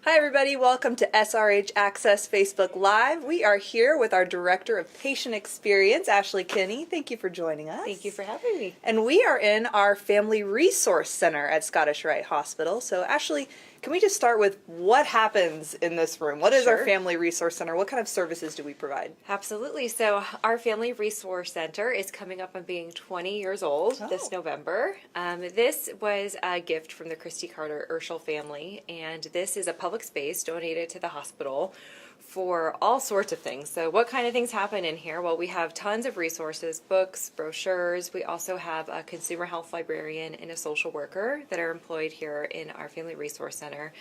Hi everybody, welcome to SRH Access Facebook Live. We are here with our Director of Patient Experience, Ashleigh Kinney. Thank you for joining us. Thank you for having me. And we are in our Family Resource Center at Scottish Rite Hospital. So Ashleigh, can we just start with what happens in this room? What is our Family Resource Center? What kind of services do we provide? Absolutely. So our Family Resource Center is coming up on being 20 years old this November. This was a gift from the Christi Urschel family, and this is a public space donated to the hospital for all sorts of things. So what kind of things happen in here? Well, we have tons of resources, books, brochures. We also have a consumer health librarian and a social worker that are employed here in our Family Resource Center.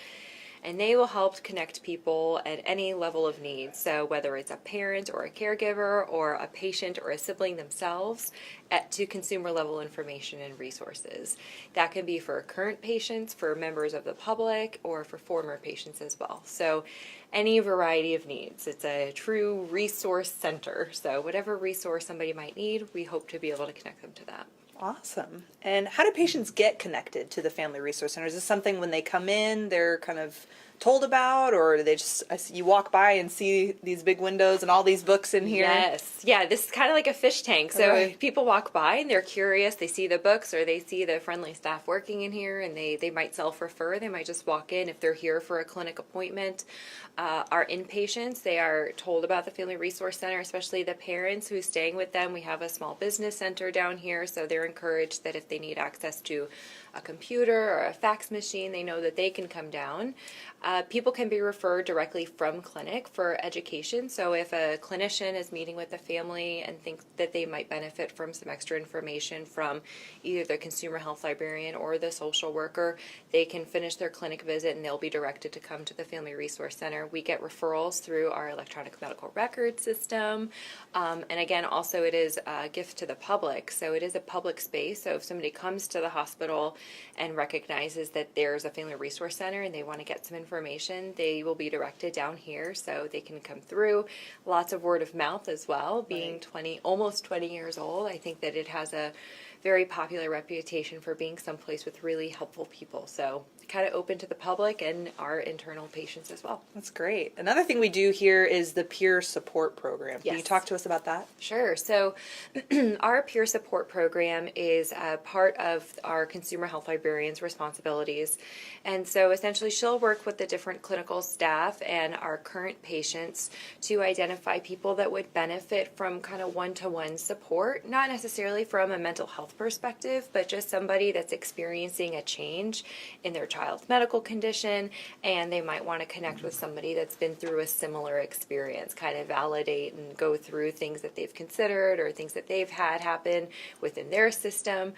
And they will help connect people at any level of need. So whether it's a parent or a caregiver or a patient or a sibling themselves, to consumer level information and resources. That can be for current patients, for members of the public, or for former patients as well. So any variety of needs. It's a true resource center. So whatever resource somebody might need, we hope to be able to connect them to that. Awesome. And how do patients get connected to the Family Resource Center? Is this something when they come in, they're kind of told about, or they just, you walk by and see these big windows and all these books in here? Yes. Yeah, this is kind of like a fish tank. So if people walk by and they're curious, they see the books or they see the friendly staff working in here, and they might self-refer. They might just walk in if they're here for a clinic appointment. Our inpatients, they are told about the Family Resource Center, especially the parents who's staying with them. We have a small business center down here, so they're encouraged that if they need access to a computer or a fax machine, they know that they can come down. People can be referred directly from clinic for education. So if a clinician is meeting with a family and thinks that they might benefit from some extra information from either the consumer health librarian or the social worker, they can finish their clinic visit and they'll be directed to come to the Family Resource Center. We get referrals through our electronic medical record system. And again, also it is a gift to the public. So it is a public space. So if somebody comes to the hospital and recognizes that there's a Family Resource Center and they want to get some information, they will be directed down here so they can come through. Lots of word of mouth as well. Being almost 20 years old, I think that it has a very popular reputation for being someplace with really helpful people. So kind of open to the public and our internal patients as well. That's great. Another thing we do here is the peer support program. Can you talk to us about that? Sure. So our peer support program is a part of our consumer health librarian's responsibilities. And so essentially she'll work with the different clinical staff and our current patients to identify people that would benefit from kind of one-to-one support, not necessarily from a mental health perspective, but just somebody that's experiencing a change in their child's medical condition, and they might want to connect with somebody that's been through a similar experience, kind of validate and go through things that they've considered or things that they've had happen within their system.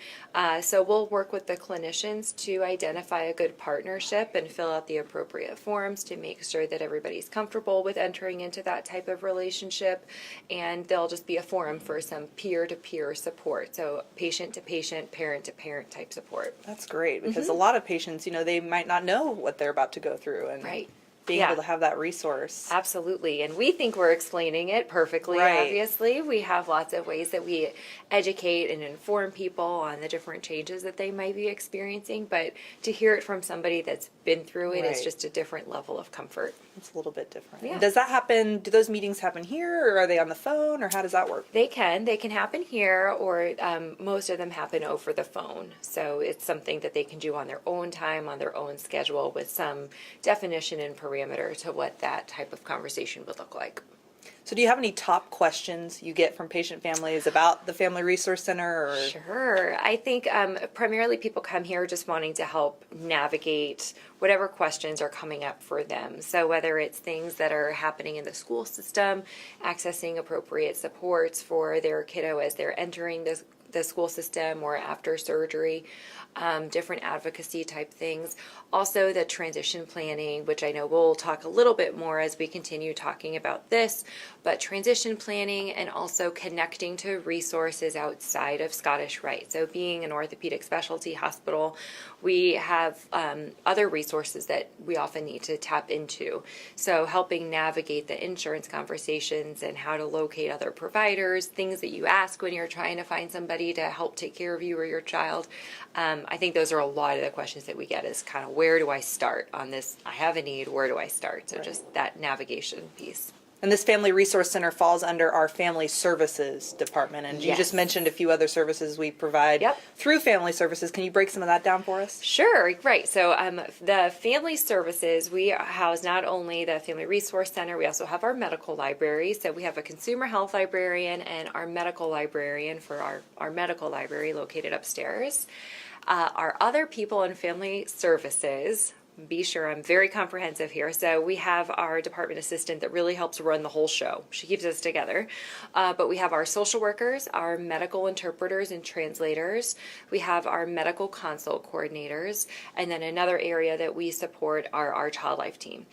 So we'll work with the clinicians to identify a good partnership and fill out the appropriate forms to make sure that everybody's comfortable with entering into that type of relationship, and there'll just be a forum for some peer-to-peer support. So patient-to-patient, parent-to-parent type support. That's great, because a lot of patients, they might not know what they're about to go through, and being able to have that resource. Absolutely. And we think we're explaining it perfectly, obviously. We have lots of ways that we educate and inform people on the different changes that they might be experiencing, but to hear it from somebody that's been through it is just a different level of comfort. It's a little bit different. Yeah. Does that happen, do those meetings happen here, or are they on the phone, or how does that work? They can happen here, or most of them happen over the phone. So it's something that they can do on their own time, on their own schedule, with some definition and parameter to what that type of conversation would look like. So do you have any top questions you get from patient families about the Family Resource Center? Or? Sure. I think primarily people come here just wanting to help navigate whatever questions are coming up for them. So whether it's things that are happening in the school system, accessing appropriate supports for their kiddo as they're entering the school system or after surgery, different advocacy type things. Also the transition planning, which I know we'll talk a little bit more as we continue talking about this, but transition planning and also connecting to resources outside of Scottish Rite. So being an orthopedic specialty hospital, we have other resources that we often need to tap into. So helping navigate the insurance conversations and how to locate other providers, things that you ask when you're trying to find somebody somebody to help take care of you or your child. I think those are a lot of the questions that we get is kind of, where do I start on this? I have a need, where do I start? So just that navigation piece. And this Family Resource Center falls under our Family Services Department. And you just mentioned a few other services we provide through Family Services. Can you break some of that down for us? Sure, right. So the Family Services, we house not only the Family Resource Center, we also have our medical library. So we have a consumer health librarian and our medical librarian for our medical library located upstairs. Our other people in Family Services, be sure I'm very comprehensive here. So we have our department assistant that really helps run the whole show. She keeps us together. But we have our social workers, our medical interpreters and translators. We have our medical consult coordinators. And then another area that we support are our child life team.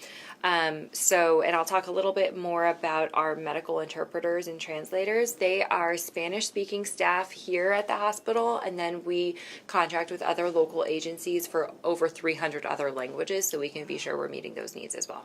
And I'll talk a little bit more about our medical interpreters and translators. They are Spanish-speaking staff here at the hospital, and then we contract with other local agencies for over 300 other languages, so we can be sure we're meeting those needs as well.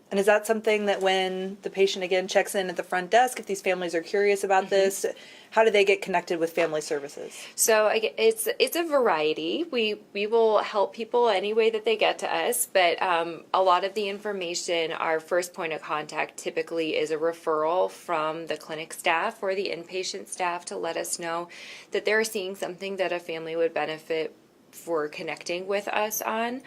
And is that something that when the patient again checks in at the front desk, if these families are curious about this, how do they get connected with Family Services? So it's a variety. We will help people any way that they get to us, but a lot of the information, our first point of contact typically is a referral from the clinic staff or the inpatient staff to let us know that they're seeing something that a family would benefit for connecting with us on.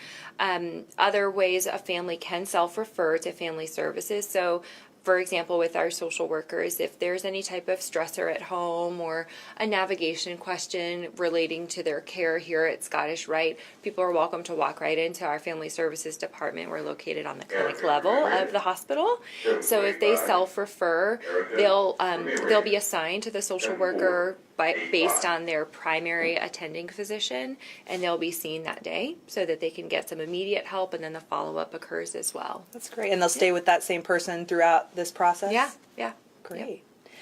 Other ways a family can self-refer to Family Services. So for example, with our social workers, if there's any type of stressor at home or a navigation question relating to their care here at Scottish Rite, people are welcome to walk right into our Family Services department. We're located on the clinic level of the hospital. So if they self-refer, they'll be assigned to the social worker based on their primary attending physician, and they'll be seen that day so that they can get some immediate help, and then the follow-up occurs as well. That's great. And they'll stay with that same person throughout this process? Yeah. Great. Yep.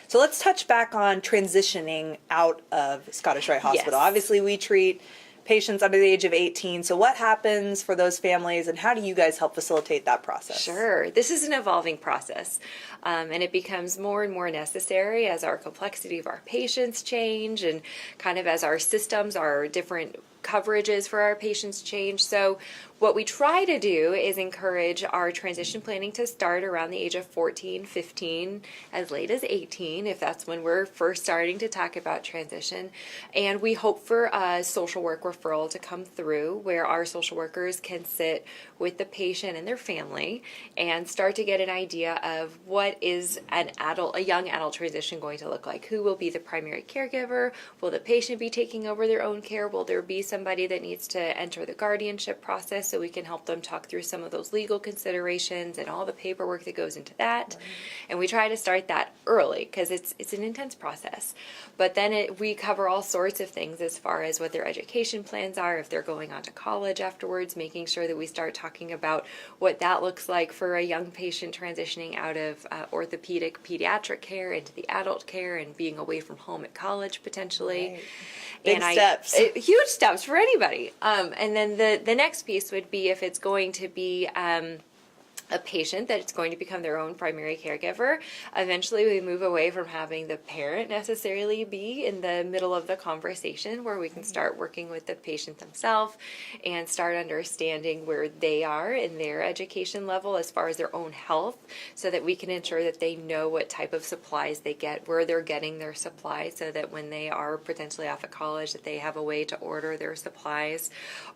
So let's touch back on transitioning out of Scottish Rite Hospital. Yes. Obviously, we treat patients under the age of 18. So what happens for those families, and how do you guys help facilitate that process? Sure. This is an evolving process, and it becomes more and more necessary as our complexity of our patients change and kind of as our systems, our different coverages for our patients change. So what we try to do is encourage our transition planning to start around the age of 14, 15, as late as 18, if that's when we're first starting to talk about transition. And we hope for a social work referral to come through where our social workers can sit with the patient and their family and start to get an idea of what is a young adult transition going to look like. Who will be the primary caregiver? Will the patient be taking over their own care? Will there be somebody that needs to enter the guardianship process so we can help them talk through some of those legal considerations and all the paperwork that goes into that? And we try to start that early because it's an intense process. But then we cover all sorts of things as far as what their education plans are, if they're going on to college afterwards, making sure that we start talking about what that looks like for a young patient transitioning out of orthopedic pediatric care into the adult care and being away from home at college potentially. Right. Big steps. Huge steps for anybody. And then the next piece would be if it's going to be a patient that it's going to become their own primary caregiver. Eventually we move away from having the parent necessarily be in the middle of the conversation, where we can start working with the patient themselves and start understanding where they are in their education level as far as their own health, so that we can ensure that they know what type of supplies they get, where they're getting their supplies, so that when they are potentially off at college that they have a way to order their supplies.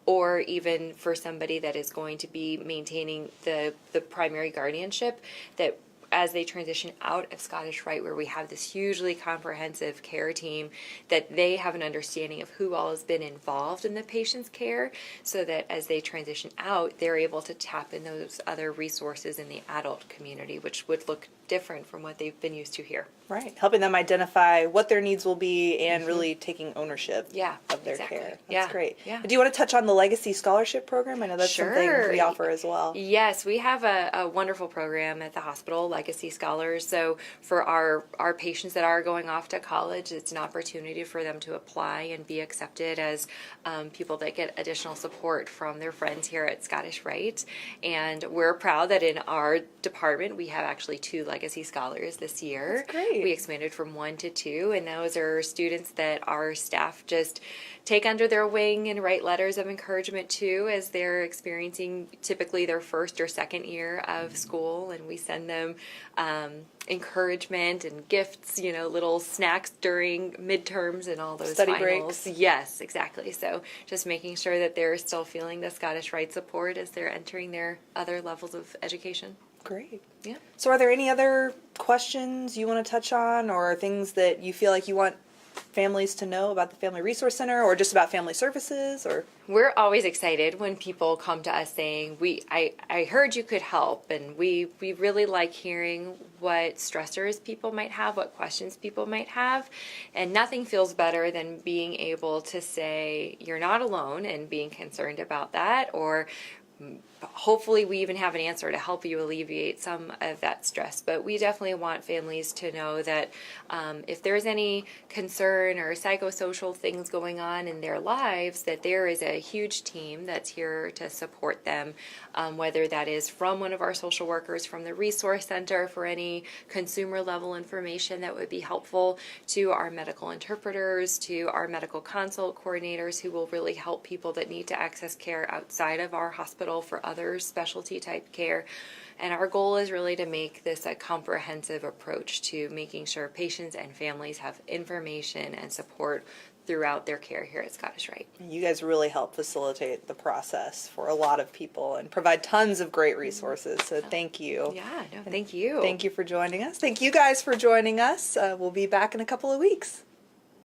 Or even for somebody that is going to be maintaining the primary guardianship, that as they transition out of Scottish Rite, where we have this hugely comprehensive care team, that they have an understanding of who all has been involved in the patient's care, so that as they transition out, they're able to tap in those other resources in the adult community, which would look different from what they've been used to here. Right. Helping them identify what their needs will be and really taking ownership of their care. That's great. Yeah. Do you want to touch on the Legacy Scholarship Program? I know that's something we offer as well. Yes, we have a wonderful program at the hospital, legacy scholars. So for our patients that are going off to college, it's an opportunity for them to apply and be accepted as people that get additional support from their friends here at Scottish Rite. And we're proud that in our department we have actually 2 legacy scholars this year. That's great. We expanded from 1 to 2, and those are students that our staff just take under their wing and write letters of encouragement to as they're experiencing typically their first or second year of school, and we send them encouragement and gifts, little snacks during midterms and all those Study finals. breaks. Yes, exactly. So just making sure that they're still feeling the Scottish Rite support as they're entering their other levels of education. Great. Yeah. So are there any other questions you want to touch on, or things that you feel like you want families to know about the Family Resource Center, or just about family services? Or we're always excited when people come to us saying, I heard you could help, and we really like hearing what stressors people might have, what questions people might have, and nothing feels better than being able to say you're not alone and being concerned about that, or hopefully we even have an answer to help you alleviate some of that stress. But we definitely want families to know that if there's any concern or psychosocial things going on in their lives, that there is a huge team that's here to support them, whether that is from one of our social workers from the resource center for any consumer level information that would be helpful, to our medical interpreters, to our medical consult coordinators who will really help people that need to access care outside of our hospital for other specialty type care. And our goal is really to make this a comprehensive approach to making sure patients and families have information and support throughout their care here at Scottish Rite. you guys really help facilitate the process for a lot of people and provide tons of great resources. So thank you. Yeah, no, thank you. Thank you for joining us. Thank you guys for joining us. We'll be back in a couple of weeks.